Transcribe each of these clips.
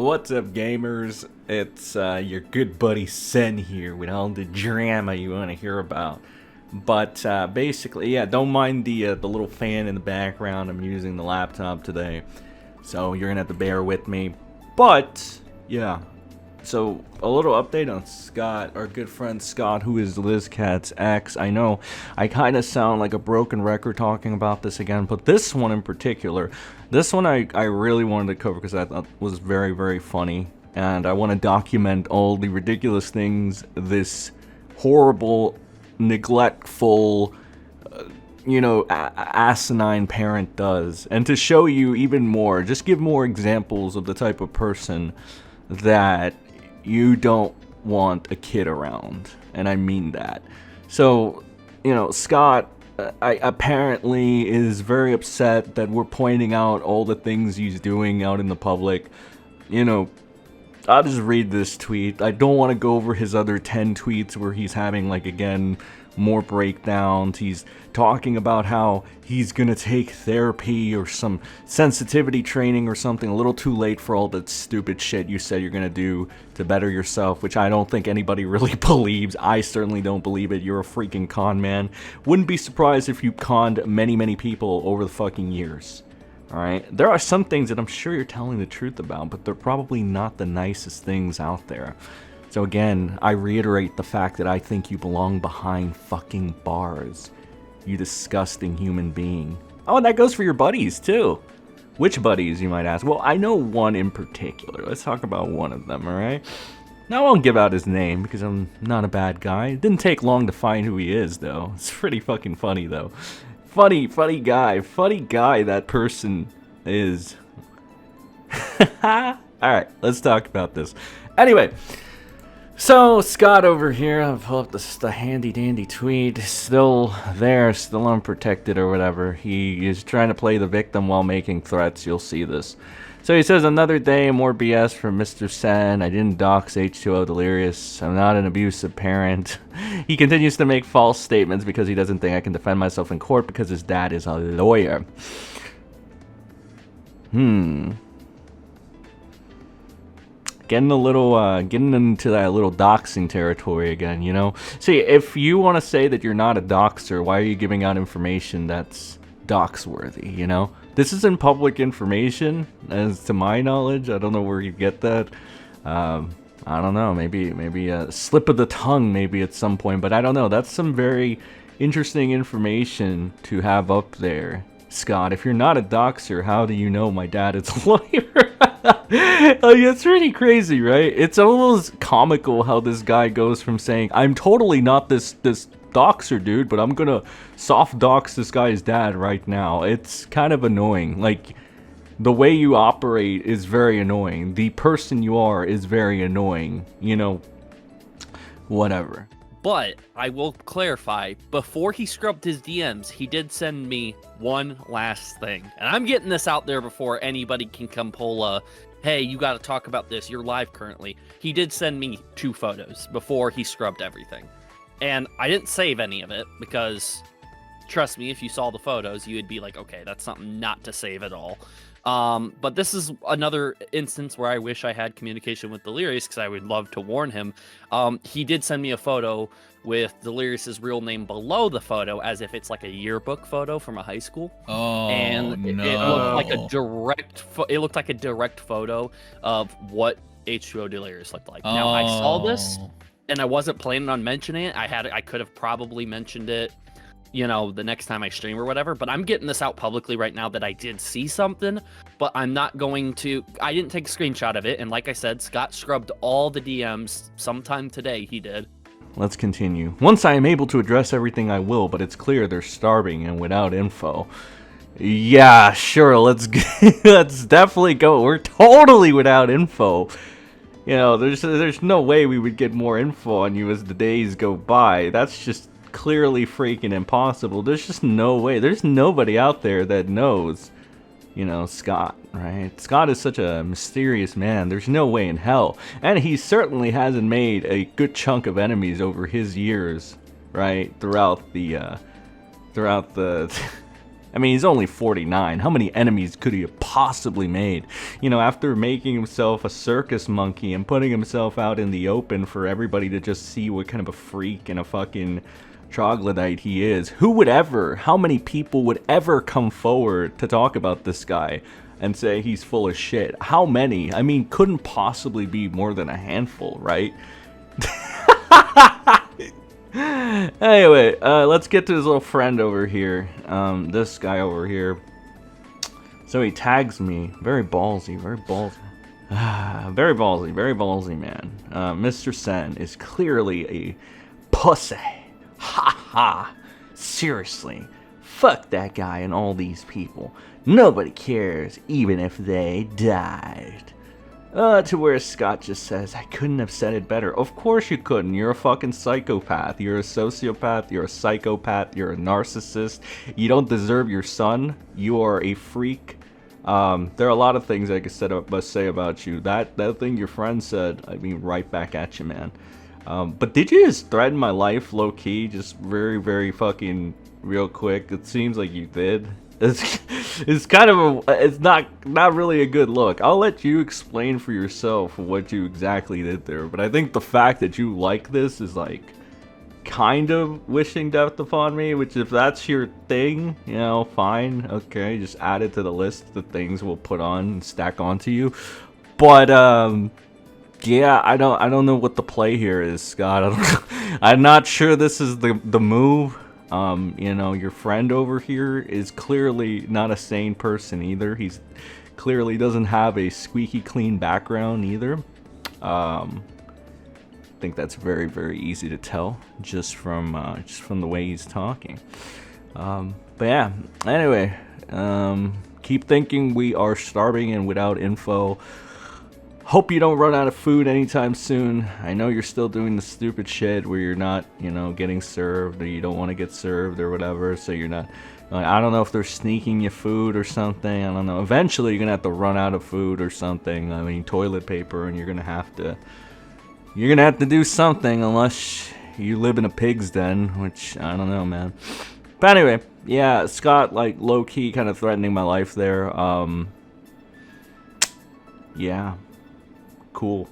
What's up, gamers? It's your good buddy Sen here with all the drama you want to hear about. But basically, yeah, don't mind the little fan in the background. I'm using the laptop today, so you're gonna have to bear with me. But yeah, so a little update on Scott, our good friend Scott, who is Katz Ex. I know I kind of sound like a broken record talking about this again, but this one in particular, this one I really wanted to cover because I thought was very, very funny, and I want to document all the ridiculous things this horrible, neglectful, asinine parent does, and to show you even more, just give more examples of the type of person that you don't want a kid around, and I mean that. So, Scott apparently is very upset that we're pointing out all the things he's doing out in the public. I'll just read this tweet. I don't want to go over his other 10 tweets where he's having, again, more breakdowns. He's talking about how he's gonna take therapy or some sensitivity training or something a little too late for all that stupid shit you said you're gonna do to better yourself, which I don't think anybody really believes. I certainly don't believe it. You're a freaking con man. Wouldn't be surprised if you conned many, many people over the fucking years. Alright? There are some things that I'm sure you're telling the truth about, but they're probably not the nicest things out there. So again, I reiterate the fact that I think you belong behind fucking bars. You disgusting human being. Oh, and that goes for your buddies, too. Which buddies, you might ask? Well, I know one in particular. Let's talk about one of them, alright? Now, I won't give out his name, because I'm not a bad guy. It didn't take long to find who he is, though. It's pretty fucking funny, though. Funny guy. Funny guy that person is. Alright, let's talk about this. Anyway. So, Scott over here, I'll pull up the handy-dandy tweet, still there, still unprotected or whatever. He is trying to play the victim while making threats, you'll see this. So he says, another day, more BS from Mr. Sen. I didn't dox H2O Delirious. I'm not an abusive parent. He continues to make false statements because he doesn't think I can defend myself in court because his dad is a lawyer. Getting into that little doxing territory again, See, if you want to say that you're not a doxer, why are you giving out information that's dox-worthy, This isn't public information, as to my knowledge. I don't know where you get that. I don't know, maybe a slip of the tongue maybe at some point, but I don't know. That's some very interesting information to have up there. Scott, if you're not a doxer, how do you know my dad is a lawyer? It's pretty crazy, right? It's almost comical how this guy goes from saying, I'm totally not this doxer dude, but I'm gonna soft dox this guy's dad right now. It's kind of annoying. The way you operate is very annoying. The person you are is very annoying. Whatever. But I will clarify, before he scrubbed his DMs, he did send me one last thing. And I'm getting this out there before anybody can come pull a, hey, you got to talk about this, you're live currently. He did send me 2 photos before he scrubbed everything. And I didn't save any of it because, trust me, if you saw the photos, you would be like, okay, that's something not to save at all. But this is another instance where I wish I had communication with Delirious because I would love to warn him. He did send me a photo with Delirious's real name below the photo as if it's like a yearbook photo from a high school. Oh, and no. It looked like a direct photo of what H2O Delirious looked like. Now, I saw this and I wasn't planning on mentioning it. I could have probably mentioned it, the next time I stream or whatever, but I'm getting this out publicly right now that I did see something, but I'm not going to, I didn't take a screenshot of it, and like I said, Scott scrubbed all the DMs sometime today, he did. Let's continue. Once I am able to address everything, I will, but it's clear they're starving and without info. Yeah, sure, let's definitely go. We're totally without info. There's no way we would get more info on you as the days go by. That's just clearly freaking impossible. There's just no way. There's nobody out there that knows, Scott, right? Scott is such a mysterious man. There's no way in hell. And he certainly hasn't made a good chunk of enemies over his years, right? Throughout the I mean, he's only 49. How many enemies could he have possibly made? You know, after making himself a circus monkey and putting himself out in the open for everybody to just see what kind of a freak and a fucking troglodyte he is. Who would ever, how many people would ever come forward to talk about this guy and say he's full of shit? How many? I mean, couldn't possibly be more than a handful, right? Anyway, let's get to his little friend over here. This guy over here. So he tags me. Very ballsy, very ballsy. Very ballsy, man. Mr. Sen is clearly a pussy. Ha ha. Seriously. Fuck that guy and all these people. Nobody cares, even if they died. To where Scott just says, I couldn't have said it better. Of course you couldn't. You're a fucking psychopath. You're a sociopath. You're a psychopath. You're a narcissist. You don't deserve your son. You are a freak. There are a lot of things I must say about you. That thing your friend said, I mean, right back at you, man. But did you just threaten my life low-key? Just very, very fucking real quick. It seems like you did. It's kind of it's not really a good look. I'll let you explain for yourself what you exactly did there, but I think the fact that you like this is like kind of wishing death upon me, which if that's your thing, you know, fine, okay, just add it to the list of the things we'll put on and stack onto you. But yeah, I don't know what the play here is, Scott. I'm not sure this is the move. You know, your friend over here is clearly not a sane person either. He's clearly doesn't have a squeaky clean background either. I think that's very, very easy to tell just from the way he's talking. But yeah, anyway, keep thinking we are starving and without info. Hope you don't run out of food anytime soon. I know you're still doing the stupid shit where you're not, you know, getting served, or you don't want to get served or whatever, so you're not, I don't know if they're sneaking you food or something. I don't know. Eventually you're gonna have to run out of food or something. I mean, toilet paper, and you're gonna have to do something, unless you live in a pig's den, which I don't know, man. But anyway, yeah, Scott, like, low-key kind of threatening my life there. Yeah. Cool.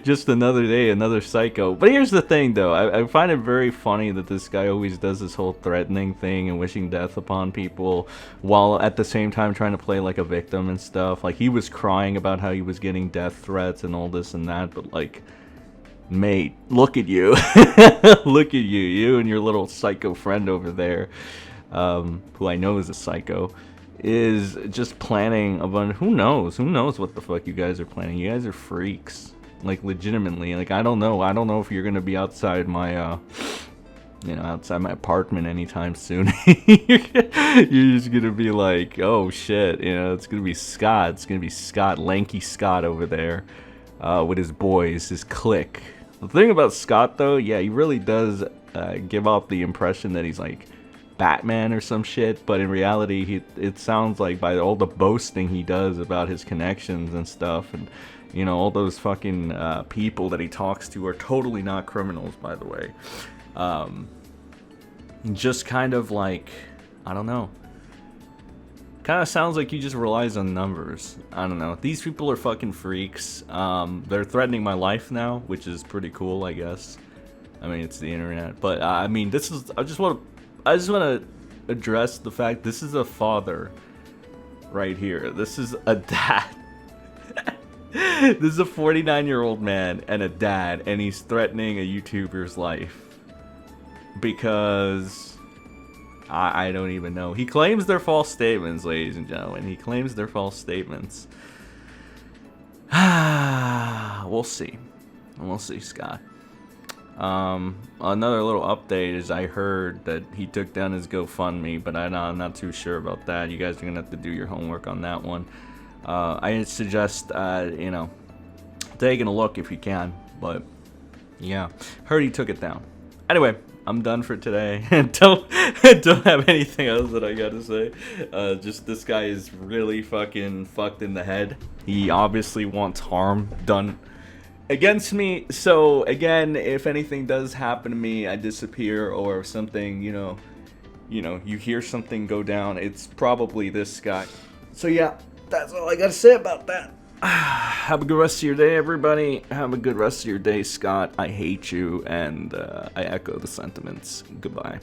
Just another day, another psycho. But here's the thing, though. I find it very funny that this guy always does this whole threatening thing and wishing death upon people, while at the same time trying to play like a victim and stuff. Like, he was crying about how he was getting death threats and all this and that, but like, mate, look at you. Look at you. You and your little psycho friend over there, who I know is a psycho, is just planning a bunch. Who knows what the fuck you guys are planning. You guys are freaks, like, legitimately. Like, I don't know if you're gonna be outside my outside my apartment anytime soon. You're just gonna be like, oh shit, you know, it's gonna be Scott, lanky Scott over there, with his boys, his clique. The thing about Scott, though, yeah, he really does give off the impression that he's like Batman or some shit, but in reality, it sounds like, by all the boasting he does about his connections and stuff, and, you know, all those fucking people that he talks to are totally not criminals, by the way. Just kind of like, I don't know, kind of sounds like he just relies on numbers. I don't know. These people are fucking freaks. They're threatening my life now, which is pretty cool, I guess. I mean, it's the internet, but I mean, this is, I just want to address the fact this is a father right here. This is a dad. This is a 49-year-old man and a dad, and he's threatening a YouTuber's life because I don't even know. He claims they're false statements, ladies and gentlemen. He claims they're false statements. We'll see. We'll see, Scott. Another little update is I heard that he took down his GoFundMe, but I'm not too sure about that. You guys are gonna have to do your homework on that one. I suggest, you know, taking a look if you can, but yeah, heard he took it down. Anyway, I'm done for today. don't have anything else that I gotta say. Just this guy is really fucking fucked in the head. He obviously wants harm done against me. So again, if anything does happen to me, I disappear, or if something, you know, you know, you hear something go down, it's probably this guy. So yeah, that's all I gotta say about that. Have a good rest of your day, everybody. Have a good rest of your day, Scott. I hate you, and I echo the sentiments. Goodbye.